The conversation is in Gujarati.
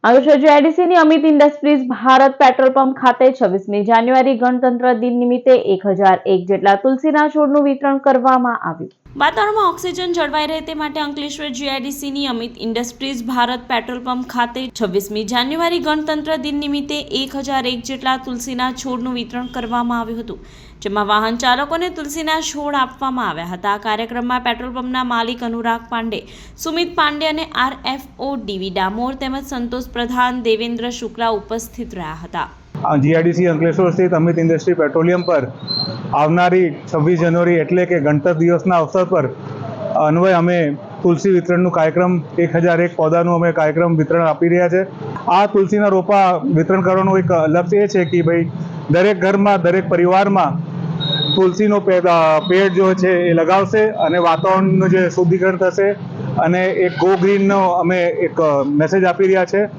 અંકલેશ્વર જીઆઈડીસીની Amit industries Bharat petrol pump ખાતે 26મી જાન્યુઆરી ગણતંત્ર દિન નિમિત્તે 1001 જેટલા તુલસીના છોડનું વિતરણ કરવામાં આવ્યું। વાતાવરણમાં ઓક્સિજન જળવાઈ રહે તે માટે અંકલેશ્વર જીઆઈડીસીની Amit industries Bharat petrol pump ખાતે 26મી જાન્યુઆરી ગણતંત્ર દિન નિમિત્તે 1001 જેટલા તુલસીના છોડનું વિતરણ કરવામાં આવ્યું હતું, જેમાં વાહન ચાલકોને તુલસીના છોડ આપવામાં આવ્યા હતા। આ કાર્યક્રમમાં પેટ્રોલ પંપના માલિક અનુરાગ પાંડે, સુમિત પાંડે અને આરએફઓ ડીવી ડામોર તેમજ સંતોષ પ્રધાન, દેવેન્દ્ર શુક્લા ઉપસ્થિત રહ્યા હતા। જીઆઈડીસી અંકલેશ્વર સ્થિત અમિત ઇન્ડસ્ટ્રી પેટ્રોલિયમ પર આવનારી 26 જાન્યુઆરી એટલે કે ગણતંત્ર દિવસના અવસર પર અન્વયે અમે તુલસી વિતરણનું કાર્યક્રમ 1001 પૌધાનું અમે કાર્યક્રમ વિતરણ આપી રહ્યા છે। આ તુલસીના રોપા વિતરણ કરવાનું એક લક્ષ્ય એ છે કે ભાઈ દરેક ઘરમાં, દરેક પરિવારમાં તુલસીનો પેડ જો છે એ લગાવશે અને વાતાવરણનું જે શુદ્ધિકરણ થશે અને એક ગો ગ્રીનનો અમે એક મેસેજ આપી રહ્યા છે।